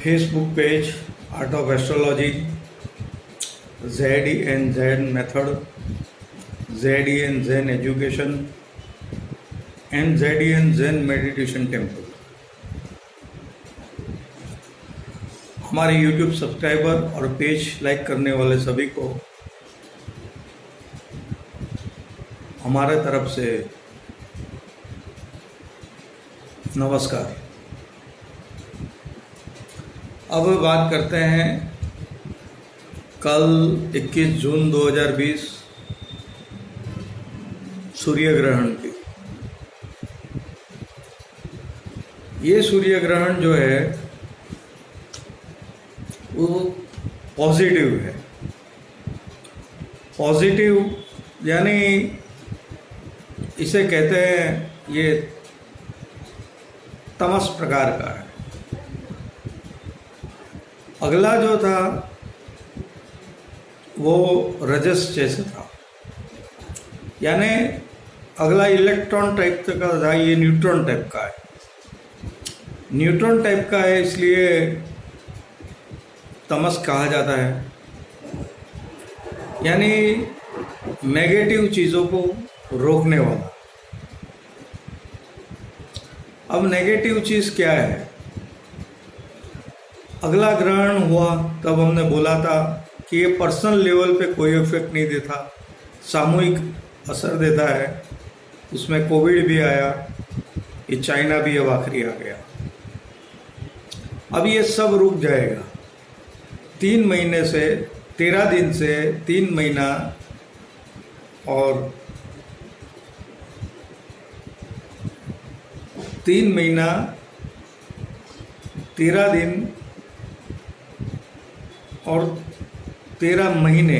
Facebook page art of astrology, ZEN method, ZEN zen education and ZEN zen meditation temple. हमारे YouTube subscriber और page like करने वाले सभी को हमारे तरफ से नमस्कार। अब बात करते हैं कल 21 जून 2020 सूर्य ग्रहण की। ये सूर्य ग्रहण जो है वो पॉजिटिव है। पॉजिटिव यानी इसे कहते हैं ये तमस प्रकार का है। अगला जो था वो रजस जैसे था, यानी अगला इलेक्ट्रॉन टाइप का था, ये न्यूट्रॉन टाइप का है। न्यूट्रॉन टाइप का है इसलिए तमस कहा जाता है, यानी नेगेटिव चीज़ों को रोकने वाला। अब नेगेटिव चीज़ क्या है? अगला ग्रहण हुआ तब हमने बोला था कि ये पर्सनल लेवल पे कोई इफेक्ट नहीं देता, सामूहिक असर देता है। उसमें कोविड भी आया, ये चाइना भी अब आखिरी आ गया। अब ये सब रुक जाएगा 3 महीने से, 13 दिन से 3 महीना और 3 महीना 13 दिन और 13 महीने,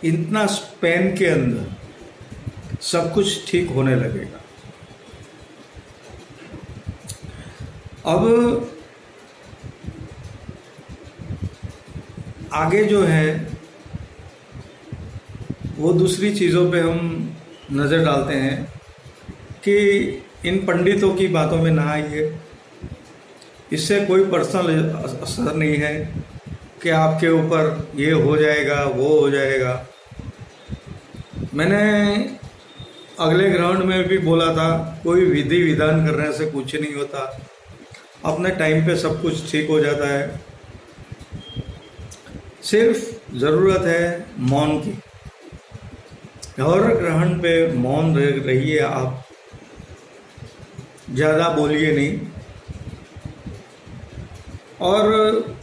इतना स्पैन के अंदर सब कुछ ठीक होने लगेगा। अब आगे जो है वो दूसरी चीज़ों पे हम नज़र डालते हैं कि इन पंडितों की बातों में ना आइए। इससे कोई पर्सनल असर नहीं है कि आपके ऊपर ये हो जाएगा वो हो जाएगा। मैंने अगले ग्राउंड में भी बोला था, कोई विधि विधान करने से कुछ नहीं होता, अपने टाइम पे सब कुछ ठीक हो जाता है। सिर्फ ज़रूरत है मौन की। हर ग्रहण पे मौन रहिए आप, ज़्यादा बोलिए नहीं। और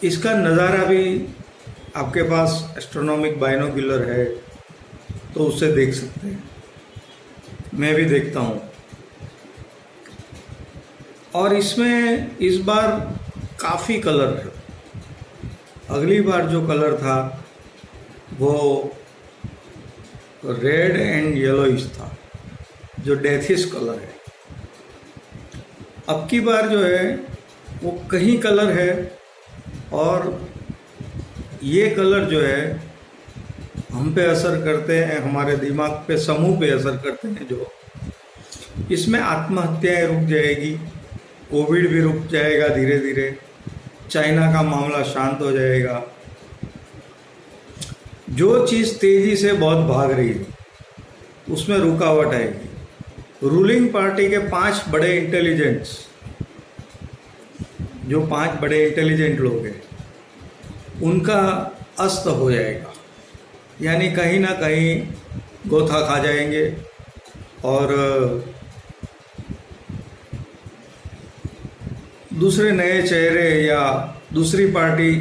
इसका नज़ारा भी आपके पास एस्ट्रोनॉमिक बाइनोक्यूलर है तो उससे देख सकते हैं। मैं भी देखता हूँ। और इसमें इस बार काफ़ी कलर है। अगली बार जो कलर था वो रेड एंड येलोइश था, जो डेथिस कलर है। अब की बार जो है वो कहीं कलर है, और ये कलर जो है हम पे असर करते हैं, हमारे दिमाग पे, समूह पे असर करते हैं। जो इसमें आत्महत्याएं रुक जाएगी, कोविड भी रुक जाएगा धीरे धीरे, चाइना का मामला शांत हो जाएगा। जो चीज़ तेज़ी से बहुत भाग रही है उसमें रुकावट आएगी। रूलिंग पार्टी के 5 बड़े इंटेलिजेंट्स, जो 5 बड़े इंटेलिजेंट लोग हैं, उनका अस्त हो जाएगा। यानी कहीं ना कहीं गोथा खा जाएंगे और दूसरे नए चेहरे या दूसरी पार्टी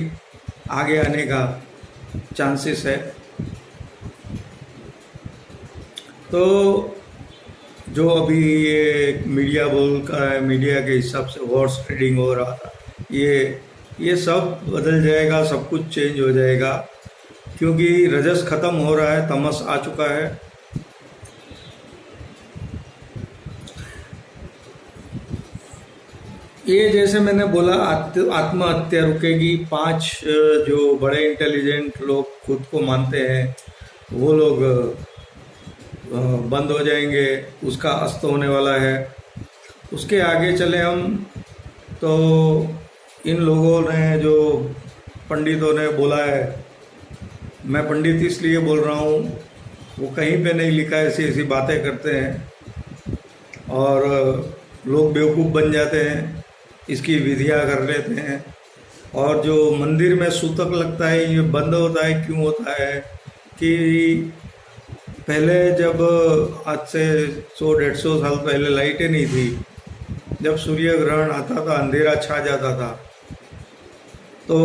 आगे आने का चांसेस है। तो जो अभी ये मीडिया बोल का है, मीडिया के हिसाब से हॉर्स ट्रेडिंग हो रहा था, ये सब बदल जाएगा, सब कुछ चेंज हो जाएगा, क्योंकि रजस खत्म हो रहा है, तमस आ चुका है। ये जैसे मैंने बोला आत्महत्या रुकेगी। 5 जो बड़े इंटेलिजेंट लोग खुद को मानते हैं वो लोग बंद हो जाएंगे, उसका अस्त होने वाला है। उसके आगे चले हम तो इन लोगों ने, जो पंडितों ने बोला है, मैं पंडित इसलिए बोल रहा हूँ, वो कहीं पे नहीं लिखा है, ऐसी ऐसी बातें करते हैं और लोग बेवकूफ़ बन जाते हैं, इसकी विधियाँ कर लेते हैं। और जो मंदिर में सूतक लगता है, ये बंद होता है, क्यों होता है कि पहले जब आज से 100-150 साल पहले लाइटें नहीं थी, जब सूर्य ग्रहण आता था, अंधेरा छा जाता था, तो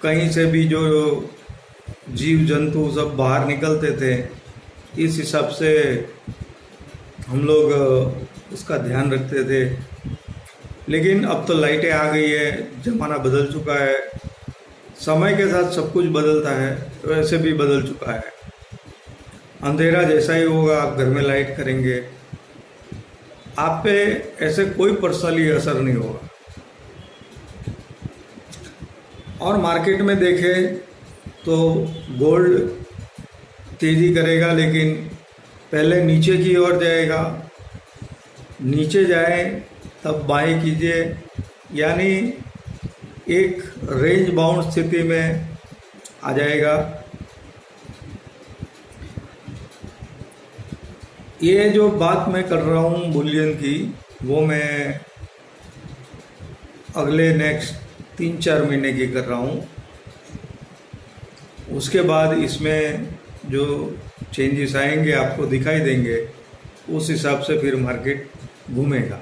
कहीं से भी जो जीव जंतु सब बाहर निकलते थे। इस हिसाब से हम लोग उसका ध्यान रखते थे। लेकिन अब तो लाइटें आ गई है, ज़माना बदल चुका है, समय के साथ सब कुछ बदलता है, वैसे भी बदल चुका है। अंधेरा जैसा ही होगा, आप घर में लाइट करेंगे, आप पे ऐसे कोई पर्सनली असर नहीं होगा। और मार्केट में देखें तो गोल्ड तेज़ी करेगा, लेकिन पहले नीचे की ओर जाएगा, नीचे जाए तब बाय कीजिए, यानी एक रेंज बाउंड स्थिति में आ जाएगा। ये जो बात मैं कर रहा हूँ बुलियन की, वो मैं अगले नेक्स्ट 3-4 महीने की कर रहा हूँ। उसके बाद इसमें जो चेंजेस आएंगे आपको दिखाई देंगे, उस हिसाब से फिर मार्केट घूमेगा।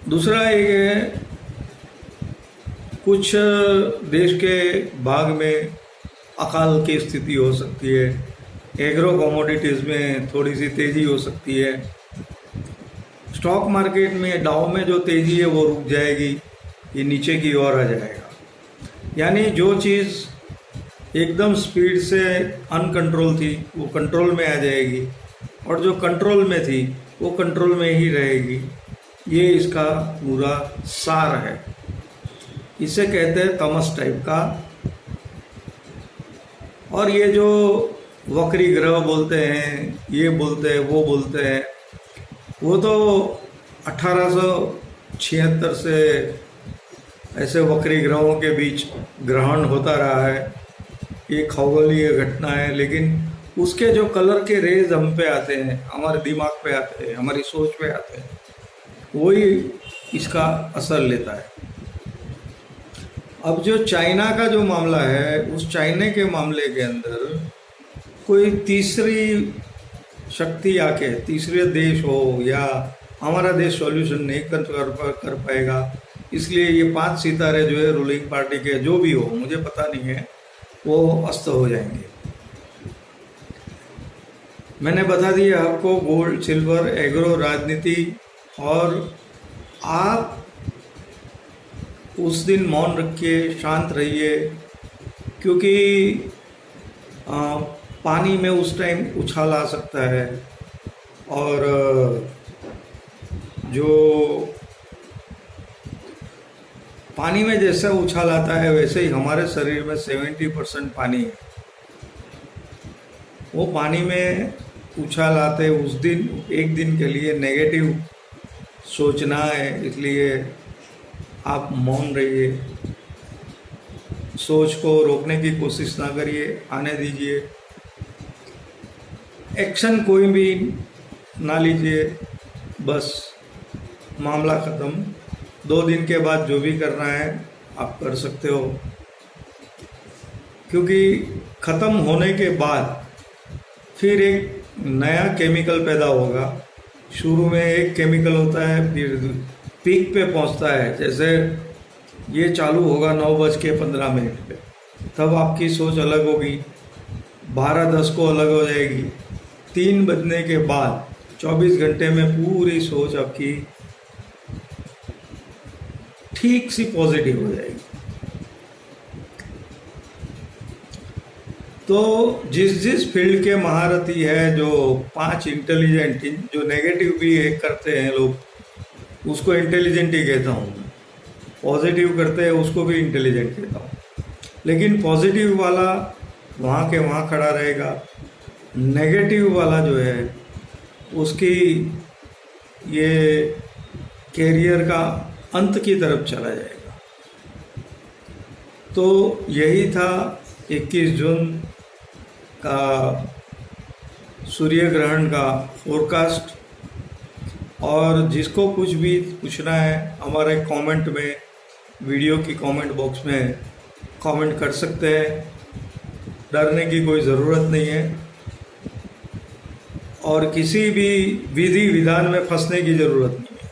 दूसरा एक है, कुछ देश के भाग में अकाल की स्थिति हो सकती है, एग्रो कमोडिटीज़ में थोड़ी सी तेज़ी हो सकती है, स्टॉक मार्केट में डाउ में जो तेज़ी है वो रुक जाएगी, ये नीचे की ओर आ जाएगा। यानी जो चीज़ एकदम स्पीड से अनकंट्रोल थी वो कंट्रोल में आ जाएगी, और जो कंट्रोल में थी वो कंट्रोल में ही रहेगी। ये इसका पूरा सार है। इसे कहते हैं तमस टाइप का। और ये जो वक्री ग्रह बोलते हैं, ये बोलते हैं, वो बोलते हैं, वो तो 1876 से ऐसे वक्री ग्रहों के बीच ग्रहण होता रहा है। ये खगोलीय घटना है, लेकिन उसके जो कलर के रेज हम पे आते हैं, हमारे दिमाग पे आते हैं, हमारी सोच पे आते हैं, वही इसका असर लेता है। अब जो चाइना का जो मामला है, उस चाइना के मामले के अंदर कोई तीसरी शक्ति आके, तीसरे देश हो, या हमारा देश सॉल्यूशन नहीं कर पाएगा, इसलिए ये 5 सितारे जो है रूलिंग पार्टी के, जो भी हो मुझे पता नहीं है, वो अस्त हो जाएंगे। मैंने बता दिया आपको गोल्ड, सिल्वर, एग्रो, राजनीति। और आप उस दिन मौन रखिए, शांत रहिए, क्योंकि पानी में उस टाइम उछाल आ सकता है। और जो पानी में जैसा उछाल आता है, वैसे ही हमारे शरीर में 70% पानी है। वो पानी में उछाल आते उस दिन, एक दिन के लिए नेगेटिव सोचना है, इसलिए आप मौन रहिए, सोच को रोकने की कोशिश ना करिए, आने दीजिए, एक्शन कोई भी ना लीजिए, बस मामला ख़त्म। 2 दिन के बाद जो भी करना है आप कर सकते हो, क्योंकि ख़त्म होने के बाद फिर एक नया केमिकल पैदा होगा। शुरू में एक केमिकल होता है, फिर पीक पे पहुंचता है। जैसे ये चालू होगा 9:15 पे, तब आपकी सोच अलग होगी, 12:10 को अलग हो जाएगी, 3 बजने के बाद 24 घंटे में पूरी सोच आपकी ठीक सी पॉजिटिव हो जाएगी। तो जिस फील्ड के महारथी है, जो 5 इंटेलिजेंट, जो नेगेटिव भी करते हैं लोग, उसको इंटेलिजेंट ही कहता हूँ। पॉजिटिव करते हैं उसको भी इंटेलिजेंट कहता हूँ। लेकिन पॉजिटिव वाला वहाँ के वहाँ खड़ा रहेगा, नेगेटिव वाला जो है उसकी ये कैरियर का अंत की तरफ चला जाएगा। तो यही था 21 जून का सूर्य ग्रहण का फोरकास्ट। और जिसको कुछ भी पूछना है हमारे कमेंट में, वीडियो की कमेंट बॉक्स में कमेंट कर सकते हैं। डरने की कोई ज़रूरत नहीं है और किसी भी विधि विधान में फंसने की ज़रूरत नहीं है।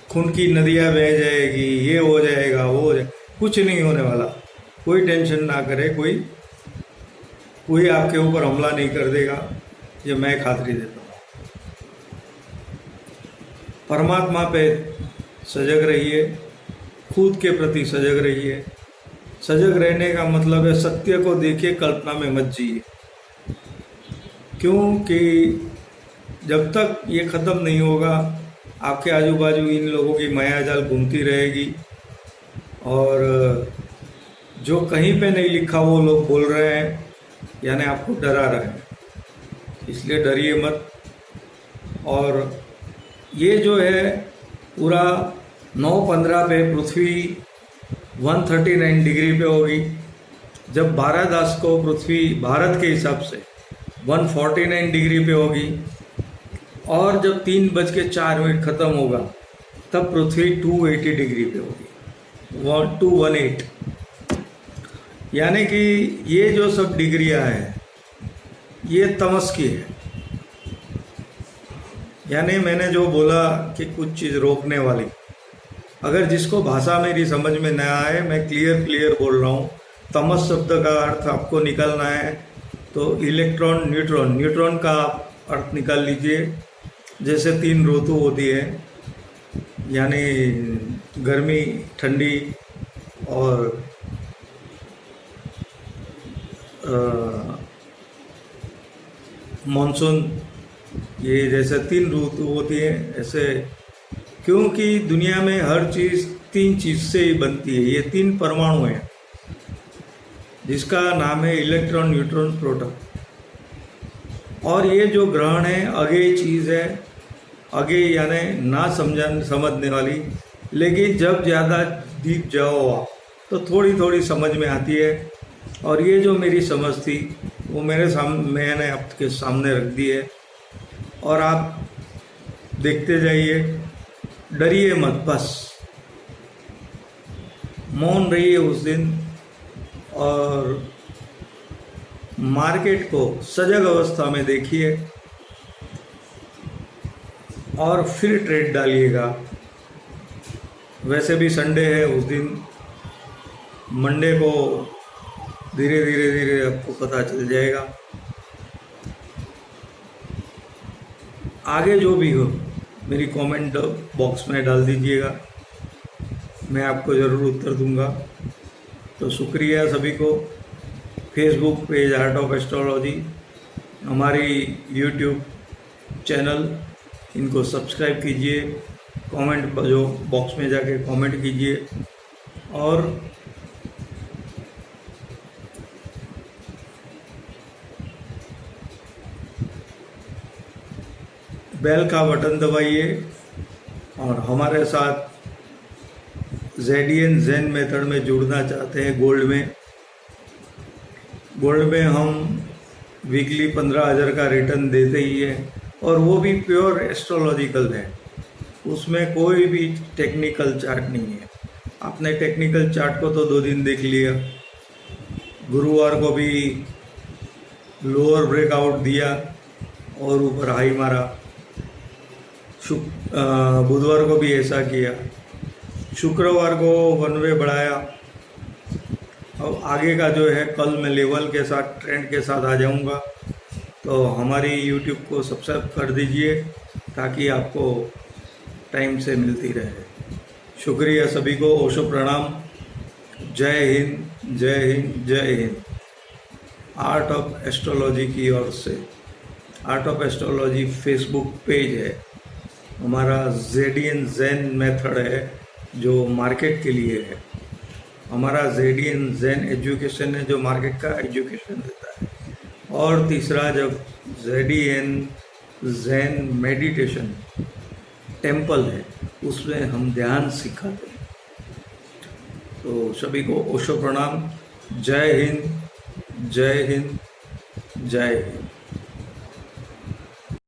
खून की नदियाँ बह जाएगी, ये हो जाएगा, वो हो जाएगा, कुछ नहीं होने वाला। कोई टेंशन ना करे, कोई आपके ऊपर हमला नहीं कर देगा, ये मैं खातरी देता हूँ। परमात्मा पे सजग रहिए, खुद के प्रति सजग रहिए। सजग रहने का मतलब है सत्य को देखिए, कल्पना में मत जिए। क्योंकि जब तक ये ख़त्म नहीं होगा आपके आजू बाजू इन लोगों की मायाजाल घूमती रहेगी और जो कहीं पे नहीं लिखा वो लोग बोल रहे हैं, यानी आपको डरा रहे हैं। इसलिए डरिए मत। और ये जो है पूरा 9/15 पे पृथ्वी 139 डिग्री पे होगी। जब 12/10 को पृथ्वी भारत के हिसाब से 149 डिग्री पे होगी और जब 3:04 ख़त्म होगा तब पृथ्वी 280 डिग्री पे होगी, 218। यानी कि ये जो सब डिग्रियां हैं ये तमस की है। यानी मैंने जो बोला कि कुछ चीज़ रोकने वाली, अगर जिसको भाषा मेरी समझ में न आए, मैं क्लियर बोल रहा हूँ। तमस शब्द का अर्थ आपको निकालना है तो इलेक्ट्रॉन, न्यूट्रॉन का अर्थ निकाल लीजिए। जैसे 3 ऋतु होती है, यानी गर्मी, ठंडी और मानसून, ये जैसे 3 ऋतु होती है ऐसे। क्योंकि दुनिया में हर चीज़ 3 चीज़ से ही बनती है। ये 3 परमाणु हैं जिसका नाम है इलेक्ट्रॉन, न्यूट्रॉन, प्रोटॉन। और ये जो ग्रहण है अगेय चीज़ है, अगेय यानी ना समझने वाली। लेकिन जब ज़्यादा डीप जाओ आप तो थोड़ी थोड़ी समझ में आती है। और ये जो मेरी समझ थी वो मैंने आपके सामने रख दी है। और आप देखते जाइए, डरिए मत, बस मौन रहिए उस दिन और मार्केट को सजग अवस्था में देखिए और फिर ट्रेड डालिएगा। वैसे भी संडे है, उस दिन मंडे को धीरे धीरे आपको पता चल जाएगा। आगे जो भी हो मेरी कमेंट बॉक्स में डाल दीजिएगा, मैं आपको ज़रूर उत्तर दूंगा। तो शुक्रिया सभी को। Facebook page art of astrology, हमारी यूट्यूब चैनल, इनको सब्सक्राइब कीजिए। कमेंट जो बॉक्स में जाके कमेंट कीजिए और बेल का बटन दबाइए। और हमारे साथ ज़ेडियन ज़ेन मेथड में जुड़ना चाहते हैं गोल्ड में हम वीकली 15,000 का रिटर्न देते ही है और वो भी प्योर एस्ट्रोलॉजिकल है। उसमें कोई भी टेक्निकल चार्ट नहीं है। आपने टेक्निकल चार्ट को तो 2 दिन देख लिया। गुरुवार को भी लोअर ब्रेकआउट दिया और ऊपर हाई मारा। बुधवार को भी ऐसा किया। शुक्रवार को वन वे बढ़ाया। अब आगे का जो है कल मैं लेवल के साथ, ट्रेंड के साथ आ जाऊंगा। तो हमारी यूट्यूब को सब्सक्राइब कर दीजिए ताकि आपको टाइम से मिलती रहे। शुक्रिया सभी को, ओशो प्रणाम। जय हिंद, जय हिंद, जय हिंद। आर्ट ऑफ एस्ट्रोलॉजी की ओर से, art of astrology Facebook page है हमारा। ज़ेडियन ज़ेन मेथड है जो मार्केट के लिए है। हमारा ज़ेडियन ज़ेन एजुकेशन है जो मार्केट का एजुकेशन देता है। और तीसरा जब ज़ेडियन ज़ेन मेडिटेशन टेम्पल है, उसमें हम ध्यान सिखाते हैं। तो सभी को ओशो प्रणाम। जय हिंद, जय हिंद, जय हिंद।